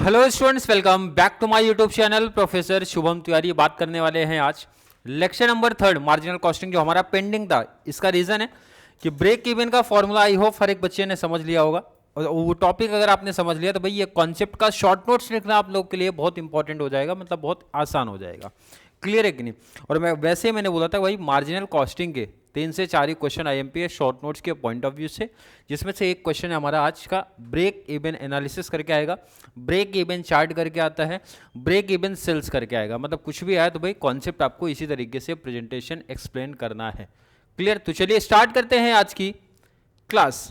Hello students, welcome back to my YouTube channel. Professor Shubham Tiwari बात करने वाले हैं आज लेक्चर नंबर 3 मार्जिनल कॉस्टिंग जो हमारा पेंडिंग था। इसका रीजन है कि ब्रेक इवन का फॉर्मूला आई होप हर एक बच्चे ने समझ लिया होगा, और वो टॉपिक अगर आपने समझ लिया तो भाई ये कॉन्सेप्ट का शॉर्ट नोट्स लिखना आप लोग के लिए बहुत इंपॉर्टेंट हो जाएगा, मतलब बहुत आसान हो जाएगा। क्लियर है कि नहीं? और मैं वैसे मैंने बोला था भाई मार्जिनल कॉस्टिंग के 3 से 4 ही क्वेश्चन आईएमपी है शॉर्ट नोट्स के पॉइंट ऑफ व्यू से, जिसमें से एक क्वेश्चन है हमारा आज का ब्रेक इवन एनालिसिस करके आएगा, ब्रेक इवन चार्ट करके आता है, ब्रेक इवन सेल्स करके आएगा। मतलब कुछ भी आया तो भाई कॉन्सेप्ट आपको इसी तरीके से प्रेजेंटेशन एक्सप्लेन करना है। क्लियर? तो चलिए स्टार्ट करते हैं आज की क्लास।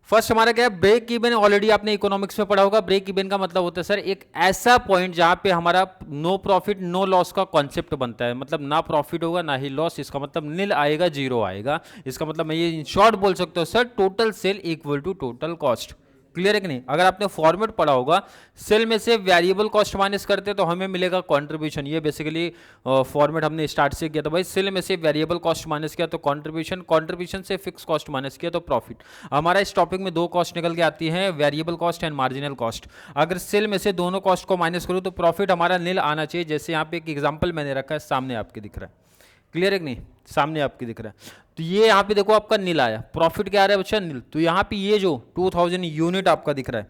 फर्स्ट हमारा क्या है, ब्रेक इवन। ऑलरेडी आपने इकोनॉमिक्स में पढ़ा होगा। ब्रेक इवन का मतलब होता है सर एक ऐसा पॉइंट जहां पे हमारा नो प्रॉफिट नो लॉस का कॉन्सेप्ट बनता है। मतलब ना प्रॉफिट होगा ना ही लॉस, इसका मतलब नील आएगा, जीरो आएगा। इसका मतलब मैं ये इन शॉर्ट बोल सकता हूं sir, total sale equal to total cost. Clear है कि नहीं? अगर आपने फॉर्मेट पढ़ा होगा, सेल में से वेरिएबल कॉस्ट माइनस करते तो हमें मिलेगा कंट्रीब्यूशन। ये बेसिकली फॉर्मेट हमने स्टार्ट से किया था भाई, सेल में से वेरिएबल कॉस्ट माइनस किया तो कंट्रीब्यूशन, कंट्रीब्यूशन से फिक्स कॉस्ट माइनस किया तो प्रॉफिट। हमारा इस टॉपिक में दो कॉस्ट निकल के आती है, variable cost and marginal cost. अगर सेल में से दोनों कॉस्ट को माइनस करूँ तो प्रॉफिट हमारा नील आना चाहिए। जैसे यहाँ पे एक एग्जाम्पल मैंने रखा है, सामने आपके दिख रहा है। क्लियर है कि नहीं? सामने आपके दिख रहा है। तो ये यहाँ पे देखो आपका नील आया, प्रॉफिट क्या आ रहा है बच्चा? नील। तो यहाँ पे ये जो 2000 यूनिट आपका दिख रहा है,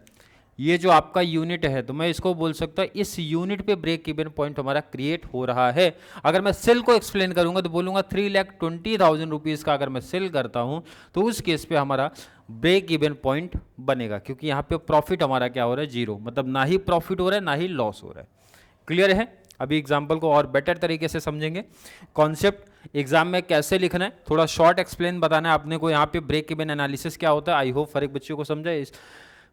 ये जो आपका यूनिट है, तो मैं इसको बोल सकता हूँ इस यूनिट पे ब्रेक इवन पॉइंट हमारा क्रिएट हो रहा है। अगर मैं सेल को एक्सप्लेन करूंगा तो बोलूंगा 3,20,000 रुपीज़ का अगर मैं सेल करता हूँ तो उस केस पे हमारा ब्रेक इवन पॉइंट बनेगा, क्योंकि यहाँ पे प्रॉफिट हमारा क्या हो रहा है? जीरो। मतलब ना ही प्रॉफिट हो रहा है ना ही लॉस हो रहा है। क्लियर है? अभी एग्जाम्पल को और बेटर तरीके से समझेंगे। कॉन्सेप्ट एग्जाम में कैसे लिखना है, थोड़ा शॉर्ट एक्सप्लेन बताना है आपने को। यहाँ पे ब्रेक इवन एनालिसिस क्या होता है, आई होप हर एक बच्चों को समझा। इस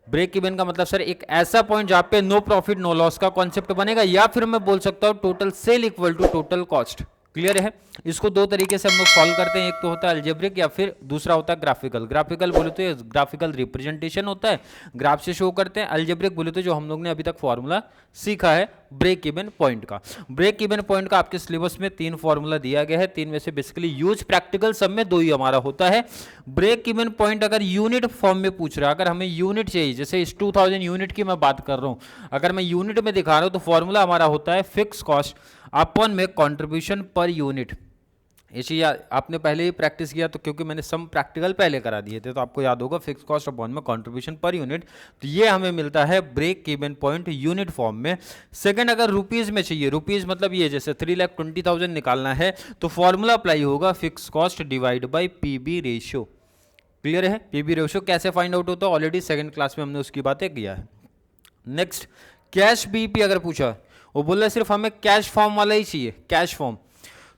ब्रेक इवन का मतलब सर एक ऐसा पॉइंट जहाँ पे नो प्रॉफिट नो लॉस का कॉन्सेप्ट बनेगा, या फिर मैं बोल सकता हूँ total sale equal to total cost. Clear है? इसको दो तरीके से हम लोग सॉल्व करते हैं, एक तो होता है अलजेब्रिक या फिर दूसरा होता है ग्राफिकल। ग्राफिकल बोले तो ग्राफिकल रिप्रेजेंटेशन होता है, ग्राफ से शो करते हैं। अलजेब्रिक बोले तो जो हम लोग ने अभी तक फॉर्मूला सीखा है ब्रेक इवन पॉइंट का। ब्रेक इवन पॉइंट का आपके सिलेबस में 3 फॉर्मूला दिया गया है, 3 में से बेसिकली यूज प्रैक्टिकल सब में 2 ही हमारा होता है। ब्रेक इवन पॉइंट अगर यूनिट फॉर्म में पूछ रहा है, अगर हमें यूनिट चाहिए, जैसे इस 2000 यूनिट की मैं बात कर रहा हूं, अगर मैं यूनिट में दिखा रहा हूं तो फॉर्मूला हमारा होता है फिक्स कॉस्ट अपॉन में कंट्रीब्यूशन पर यूनिट। ये चीज आपने पहले ही प्रैक्टिस किया, तो क्योंकि मैंने सम प्रैक्टिकल पहले करा दिए थे तो आपको याद होगा फिक्स कॉस्ट अपॉन में कंट्रीब्यूशन पर यूनिट। तो ये हमें मिलता है break even point unit form में। सेकंड, अगर रुपीज में चाहिए, रुपीज मतलब ये जैसे 3,20,000 निकालना है तो फॉर्मूला अप्लाई होगा fix cost divide by PB ratio. Clear है? पीबी रेशियो कैसे फाइंड आउट होता है, ऑलरेडी सेकंड क्लास में हमने उसकी बातें किया है। नेक्स्ट, कैश बीपी अगर पूछा, वो बोल रहा सिर्फ हमें कैश फॉर्म वाला ही चाहिए, कैश फॉर्म,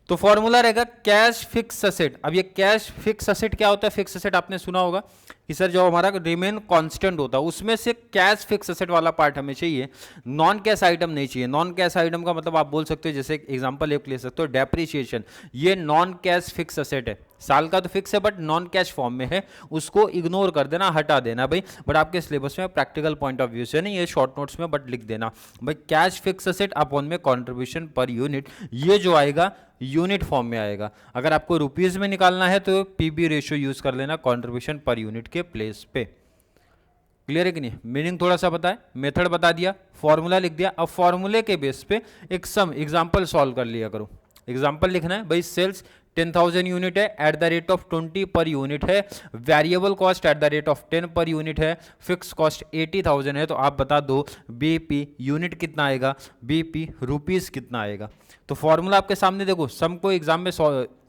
तो फॉर्मूला रहेगा कैश फिक्स असेट। अब ये कैश फिक्स असेट क्या होता है? फिक्स असेट आपने सुना होगा कि सर जो हमारा रिमेन कांस्टेंट होता है उसमें से कैश फिक्स असेट वाला पार्ट हमें चाहिए, नॉन कैश आइटम नहीं चाहिए। नॉन कैश आइटम का मतलब आप बोल सकते हो, जैसे एग्जांपल एक ले सकते हो डेप्रिसिएशन, ये नॉन कैश फिक्स असेट है, साल का तो फिक्स है बट नॉन कैश फॉर्म में है, उसको इग्नोर कर देना, हटा देना भाई। बट आपके सिलेबस में प्रैक्टिकल पॉइंट ऑफ व्यू से नहीं, ये शॉर्ट नोट्स में बट लिख देना भाई कैश फिक्स असेट अपॉन में कंट्रीब्यूशन पर यूनिट, ये जो आएगा यूनिट फॉर्म में आएगा। अगर आपको रुपीज में निकालना है तो पीबी रेशियो यूज कर लेना कंट्रीब्यूशन पर यूनिट के प्लेस पे। क्लियर है कि नहीं? मीनिंग थोड़ा सा बताए, मेथड बता दिया, फॉर्मूला लिख दिया। अब फॉर्मूले के बेस पे एक सम एग्जांपल सॉल्व कर लिया करो। एग्जांपल लिखना है भाई, सेल्स 10,000 यूनिट है, at the rate of 20 per unit है, variable cost at the rate of 10 per unit है, फिक्स कॉस्ट 80,000 है। तो आप बता दो बीपी यूनिट कितना आएगा, बीपी रुपीस कितना आएगा। तो फॉर्मूला आपके सामने देखो, सम को एग्जाम में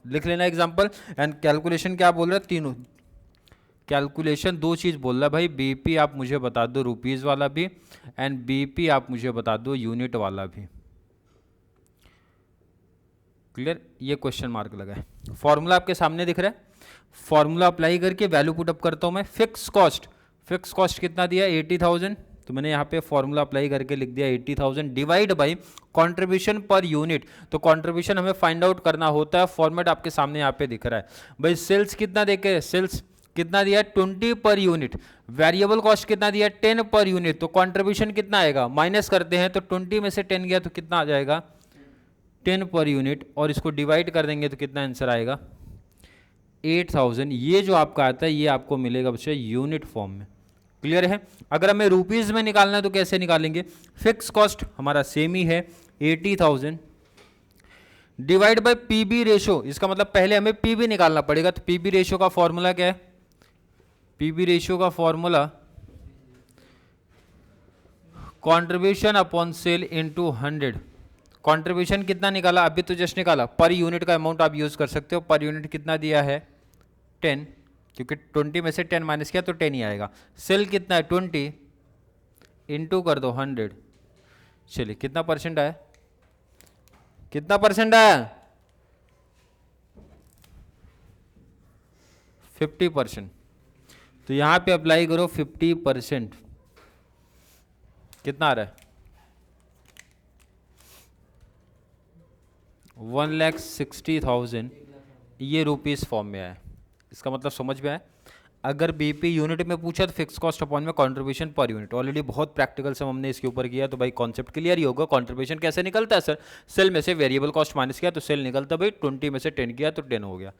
लिख लेना एग्जांपल, एंड कैलकुलेशन क्या बोल रहा है? तीनों कैलकुलेशन 2 चीज बोल रहा है भाई, बीपी आप मुझे बता दो रुपीस वाला भी, एंड बीपी आप मुझे बता दो यूनिट वाला भी। क्लियर? ये क्वेश्चन मार्क लगा है। फॉर्मूला आपके सामने दिख रहा है, फॉर्मूला अप्लाई करके वैल्यू पुट अप करता हूं मैं। फिक्स कॉस्ट कितना दिया? 80,000। तो मैंने यहाँ पे फॉर्मूला अप्लाई करके लिख दिया 80,000 divide by contribution per unit. तो कंट्रीब्यूशन हमें फाइंड आउट करना होता है, फॉर्मेट आपके सामने यहाँ पे दिख रहा है भाई। सेल्स कितना देखे, सेल्स कितना दिया 20 पर यूनिट, वेरिएबल कॉस्ट कितना दिया 10 पर यूनिट, तो कंट्रीब्यूशन कितना आएगा, माइनस करते हैं तो 20 में से 10 गया तो कितना आ जाएगा 10 पर यूनिट, और इसको डिवाइड कर देंगे तो कितना आंसर आएगा 8,000। ये जो आपका आता है ये आपको मिलेगा बच्चा यूनिट फॉर्म में। क्लियर है। अगर हमें रुपीज़ में निकालना है तो कैसे निकालेंगे, फिक्स कॉस्ट हमारा सेम ही है 80,000 डिवाइड बाय पीबी रेशो, इसका मतलब पहले हमें पीबी निकालना पड़ेगा। तो पीबी रेशो का फॉर्मूला क्या है, पीबी रेशियो का formula contribution upon sale into 100। Contribution कितना निकाला, अभी तो जस्ट निकाला, पर यूनिट का अमाउंट आप यूज कर सकते हो। पर यूनिट कितना दिया है 10, क्योंकि 20 में से 10 माइनस किया तो 10 ही आएगा। सेल कितना है 20 इंटू कर दो 100, चलिए कितना परसेंट आया, कितना परसेंट आया 50%। तो यहां पे अप्लाई करो 50%, कितना आ रहा है 1,60,000, ये रुपीस फॉर्म में आया। इसका मतलब समझ में आया। अगर बीपी यूनिट में पूछा तो फिक्स कॉस्ट अपॉन में कंट्रीब्यूशन पर यूनिट, ऑलरेडी बहुत प्रैक्टिकल से हमने इसके ऊपर किया, तो भाई कॉन्सेप्ट क्लियर ही होगा। कंट्रीब्यूशन कैसे निकलता है सर, सेल में से वेरिएबल कॉस्ट माइनस किया तो सेल निकलता भाई, 20 में से 10 किया तो 10 हो गया।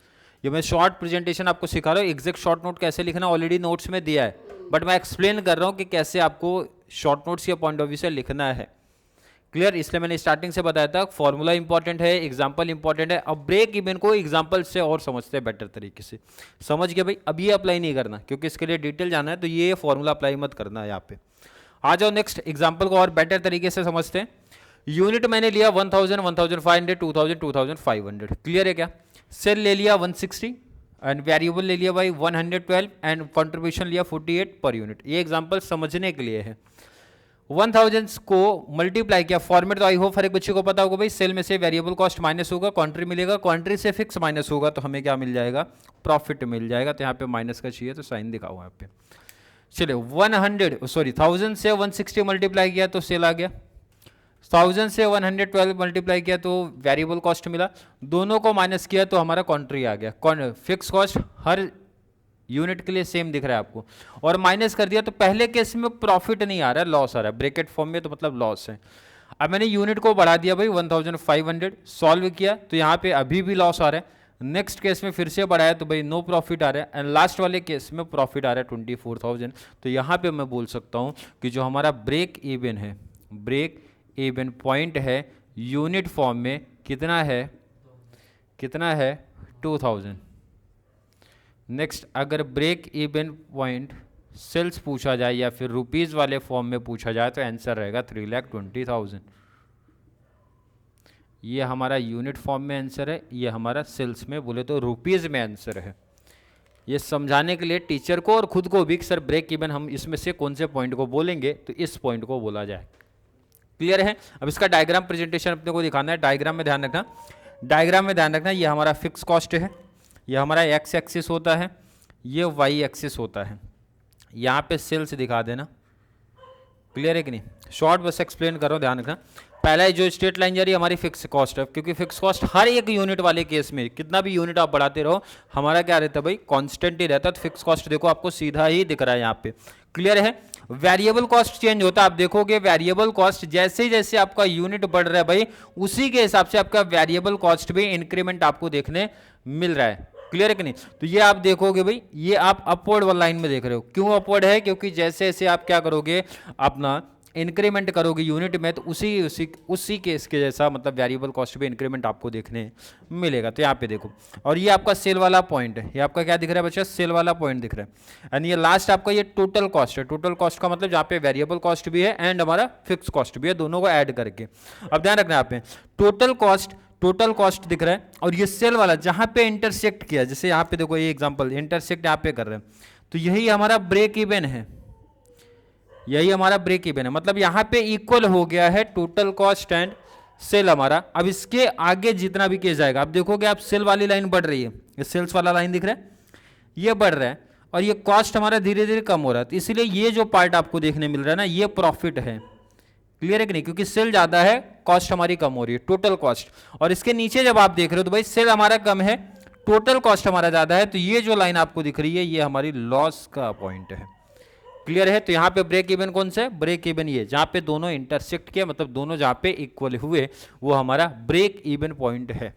ये मैं शॉर्ट प्रेजेंटेशन आपको सिखा रहा हूँ, एग्जैक्ट शॉर्ट नोट कैसे लिखना ऑलरेडी नोट्स में दिया है, बट मैं एक्सप्लेन कर रहा हूँ कि कैसे आपको शॉर्ट नोट्स के पॉइंट ऑफ व्यू से लिखना है। क्लियर, इसलिए मैंने स्टार्टिंग से बताया था फॉर्मूला इंपॉर्टेंट है, एग्जांपल इंपॉर्टेंट है। अब ब्रेक इवन को एग्जांपल से और समझते हैं बेटर तरीके से, समझ गए भाई। अब ये अप्लाई नहीं करना क्योंकि इसके लिए डिटेल जाना है, तो ये फॉर्मूला अप्लाई मत करना है यहाँ पे। आ जाओ नेक्स्ट एग्जांपल को और बेटर तरीके से समझते हैं। यूनिट मैंने लिया 1000, 1500, 2000, 2500। क्लियर है क्या। सेल ले लिया 160 एंड वेरिएबल ले लिया भाई 112 एंड कंट्रीब्यूशन लिया 48 पर यूनिट। ये एग्जांपल समझने के लिए है। 1000 को मल्टीप्लाई किया, फॉर्मेट तो आई होप हर एक बच्चे को पता होगा भाई। सेल में से वेरिएबल कॉस्ट माइनस होगा, कॉन्ट्री मिलेगा, कॉन्ट्री से फिक्स माइनस होगा तो हमें क्या मिल जाएगा, प्रॉफिट मिल जाएगा। तो यहाँ पे माइनस का चाहिए तो साइन दिखा हुआ है यहाँ पे। चलिए 1000 से 160 मल्टीप्लाई किया तो सेल आ गया, 1000 से 112 मल्टीप्लाई किया तो वेरिएबल कॉस्ट मिला, दोनों को माइनस किया तो हमारा कॉन्ट्री आ गया। फिक्स कॉस्ट हर यूनिट के लिए सेम दिख रहा है आपको, और माइनस कर दिया तो पहले केस में प्रॉफिट नहीं आ रहा है, लॉस आ रहा है, ब्रैकेट फॉर्म में तो मतलब लॉस है। अब मैंने यूनिट को बढ़ा दिया भाई 1500, सॉल्व किया तो यहाँ पे अभी भी लॉस आ रहा है। नेक्स्ट केस में फिर से बढ़ाया तो भाई नो प्रॉफिट आ रहा है, एंड लास्ट वाले केस में प्रॉफिट आ रहा है 24,000। तो यहाँ पे मैं बोल सकता हूँ कि जो हमारा ब्रेक इवन है, ब्रेक इवन पॉइंट है यूनिट फॉर्म में कितना है, कितना है 2000। नेक्स्ट अगर ब्रेक इवन पॉइंट सेल्स पूछा जाए या फिर रुपीज़ वाले फॉर्म में पूछा जाए तो आंसर रहेगा 3,20,000। ये हमारा यूनिट फॉर्म में आंसर है, ये हमारा सेल्स में बोले तो रुपीज़ में आंसर है। ये समझाने के लिए टीचर को और खुद को भी सर ब्रेक इवन हम इसमें से कौन से पॉइंट को बोलेंगे तो इस पॉइंट को बोला जाए। क्लियर है। अब इसका डायग्राम प्रेजेंटेशन अपने को दिखाना है। डायग्राम में ध्यान रखना, डायग्राम में ध्यान रखना, ये हमारा फिक्स कॉस्ट है, ये हमारा एक्स एक्सिस होता है, ये वाई एक्सिस होता है। यहाँ पे सेल्स दिखा देना। क्लियर है कि नहीं, शॉर्ट बस एक्सप्लेन करो, ध्यान रखना। पहला जो स्ट्रेट लाइन जा रही है हमारी फिक्स कॉस्ट है, क्योंकि फिक्स कॉस्ट हर एक यूनिट वाले केस में कितना भी यूनिट आप बढ़ाते रहो हमारा क्या रहता है भाई, कांस्टेंट ही रहता है। तो फिक्स कॉस्ट देखो आपको सीधा ही दिख रहा है यहाँ पे। क्लियर है। वेरिएबल कॉस्ट चेंज होता है, आप देखोगे वेरिएबल कॉस्ट जैसे जैसे आपका यूनिट बढ़ रहा है भाई उसी के हिसाब से आपका वेरिएबल कॉस्ट भी इंक्रीमेंट आपको देखने मिल रहा है। क्लियर है कि नहीं। तो ये आप देखोगे भाई, ये आप अपवर्ड वाला लाइन में देख रहे हो। क्यों अपवर्ड है, क्योंकि जैसे जैसे आप क्या करोगे अपना इंक्रीमेंट करोगे यूनिट में तो उसी केस के जैसा मतलब वेरिएबल कॉस्ट पे इंक्रीमेंट आपको देखने मिलेगा। तो यहाँ पे देखो, और ये आपका सेल वाला पॉइंट है, ये आपका क्या दिख रहा है बच्चा, सेल वाला पॉइंट दिख रहा है। एंड ये लास्ट आपका ये टोटल कॉस्ट है। टोटल कॉस्ट का मतलब जहाँ पे वेरिएबल कॉस्ट भी है एंड हमारा फिक्स कॉस्ट भी है, दोनों को ऐड करके। अब ध्यान रखना यहाँ पे टोटल कॉस्ट दिख रहा है, और ये सेल वाला जहाँ पे इंटरसेक्ट किया, जैसे यहाँ पे देखो ये एग्जाम्पल इंटरसेक्ट यहाँ पे कर रहे हैं, तो यही हमारा ब्रेक इवन है, यही हमारा ब्रेक इवन है। मतलब यहाँ पे इक्वल हो गया है टोटल कॉस्ट एंड सेल हमारा। अब इसके आगे जितना भी केस जाएगा, आप देखोगे आप सेल वाली लाइन बढ़ रही है, ये सेल्स वाला लाइन दिख रहा है, ये बढ़ रहा है। और ये कॉस्ट हमारा धीरे धीरे कम हो रहा है, तो इसलिए ये जो पार्ट आपको देखने मिल रहा है ना, ये प्रॉफिट है। क्लियर है कि नहीं? क्योंकि सेल ज्यादा है, कॉस्ट हमारी कम हो रही है, टोटल कॉस्ट। और इसके नीचे जब आप देख रहे हो तो भाई सेल हमारा कम है, टोटल कॉस्ट हमारा ज्यादा है, तो ये जो लाइन आपको दिख रही है ये हमारी लॉस का पॉइंट है। क्लियर है? तो यहाँ पे ब्रेक इवन कौन सा है? ब्रेक इवन ये, जहां पे दोनों इंटरसेक्ट किया, मतलब दोनों जहां पे इक्वल हुए, वो हमारा ब्रेक इवन पॉइंट है।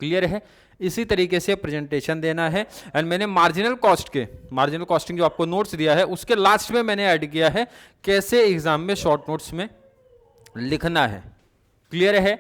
क्लियर है? इसी तरीके से प्रेजेंटेशन देना है। एंड मैंने मार्जिनल कॉस्टिंग जो आपको नोट्स दिया है उसके लास्ट में मैंने ऐड किया है कैसे एग्जाम में शॉर्ट नोट्स में लिखना है। क्लियर है?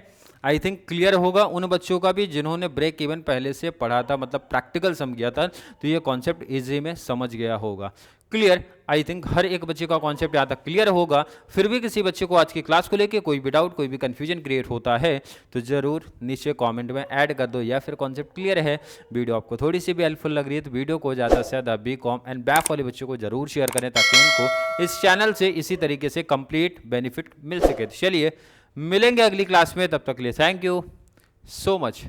आई थिंक क्लियर होगा उन बच्चों का भी जिन्होंने ब्रेक इवन पहले से पढ़ा था, मतलब प्रैक्टिकल सम किया था, तो ये कॉन्सेप्ट इजी में समझ गया होगा। क्लियर? आई थिंक हर एक बच्चे का कॉन्सेप्ट यहाँ तक क्लियर होगा। फिर भी किसी बच्चे को आज की क्लास को लेके कोई भी डाउट, कोई भी कंफ्यूजन क्रिएट होता है तो जरूर नीचे कमेंट में ऐड कर दो, या फिर कॉन्सेप्ट क्लियर है, वीडियो आपको थोड़ी सी भी हेल्पफुल लग रही है तो वीडियो को ज़्यादा से ज़्यादा बीकॉम एंड बैफ वाले बच्चों को जरूर शेयर करें ताकि उनको इस चैनल से इसी तरीके से कंप्लीट बेनिफिट मिल सके। तो चलिए मिलेंगे अगली क्लास में, तब तक के लिए थैंक यू so much।